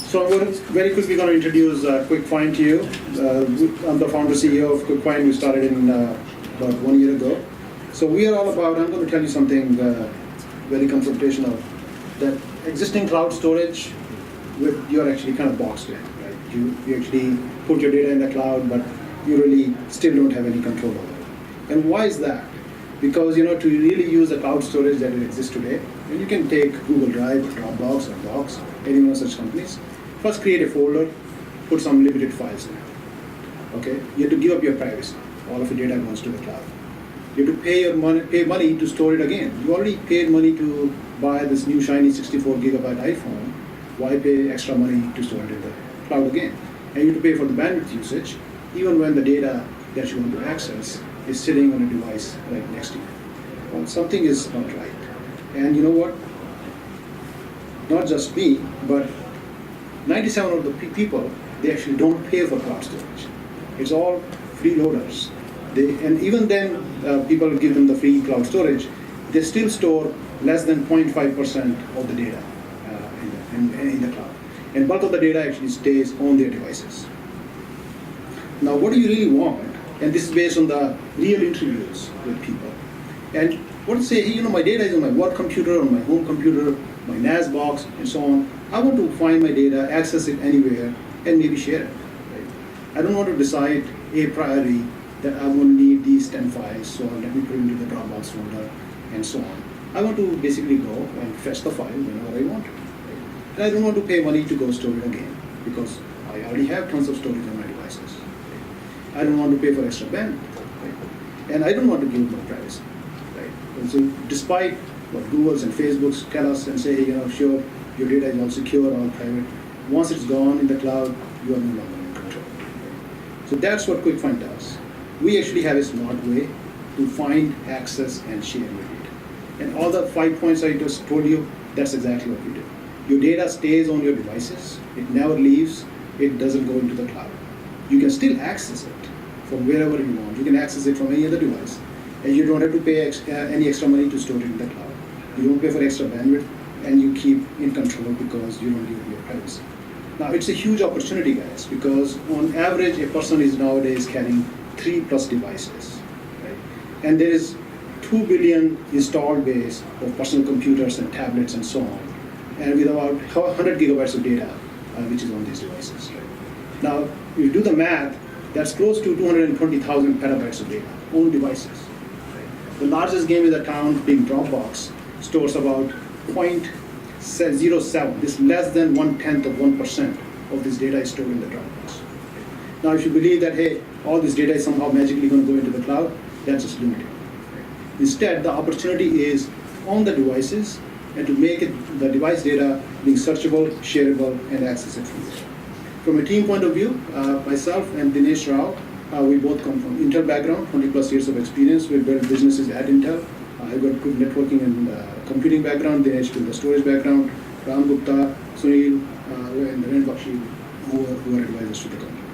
So very quickly going to introduce QuikFynd to you. I'm the founder CEO of QuikFynd. We started in about 1 year ago. So we are all about, I'm going to tell you something very confrontational, that existing cloud storage, you're actually kind of boxed in. Right? You actually put your data in the cloud, but you really still don't have any control over it. And why is that? Because to really use the cloud storage that exists today, and you can take Google Drive, or Dropbox, or Box, any one of such companies. First, create a folder, put some limited files in it. Okay, you have to give up your privacy. All of your data goes to the cloud. You have to pay money to store it again. You already paid money to buy this new shiny 64 gigabyte iPhone. Why pay extra money to store it in the cloud again? And you have to pay for the bandwidth usage, even when the data that you want to access is sitting on a device right next to you. Well, something is not right. And you know what? Not just me, but 97% of the people, they actually don't pay for cloud storage. It's all freeloaders. And even then, people give them the free cloud storage, they still store less than 0.5% of the data in the cloud. And bulk of the data actually stays on their devices. Now, what do you really want? And this is based on the real interviews with people. And what to say, hey, my data is on my work computer, on my home computer, my NAS box, and so on. I want to find my data, access it anywhere, and maybe share it. Right? I don't want to decide a priori that I will need these 10 files, so let me put it into the Dropbox folder, and so on. I want to basically go and fetch the file whenever I want it. Right? And I don't want to pay money to go store it again, because I already have tons of storage on my devices. Right? I don't want to pay for extra bandwidth. Right? And I don't want to give my privacy. Right? And so despite what Googles and Facebooks tell us and say, sure, your data is all secure, all private. Once it's gone in the cloud, you are no longer in control. So that's what QuikFynd does. We actually have a smart way to find, access, and share your data. And all the 5 points I just told you, that's exactly what we do. Your data stays on your devices. It never leaves. It doesn't go into the cloud. You can still access it from wherever you want. You can access it from any other device. And you don't have to pay any extra money to store it in the cloud. You don't pay for extra bandwidth, and you keep in control because you don't give your privacy. Now, it's a huge opportunity, guys, because on average, a person is nowadays carrying 3+ devices, right? And there is 2 billion installed base of personal computers and tablets and so on, and with about 100 gigabytes of data, which is on these devices, right? Now, if you do the math, that's close to 220,000 petabytes of data on devices. Right? The largest game in the town, being Dropbox, stores about 0.07. This less than 1/10 of 1% of this data is stored in the Dropbox. Now, if you believe that, hey, all this data is somehow magically going to go into the cloud, that's just limited. Instead, the opportunity is on the devices and to make the device data being searchable, shareable, and accessible from there. From a team point of view, myself and Dinesh Rao, we both come from Intel background, 20+ years of experience. We built businesses at Intel. I've got good networking and computing background. Dinesh with the storage background. Ram Gupta, Sunil, and Naren Bakshi, who are advisors to the company.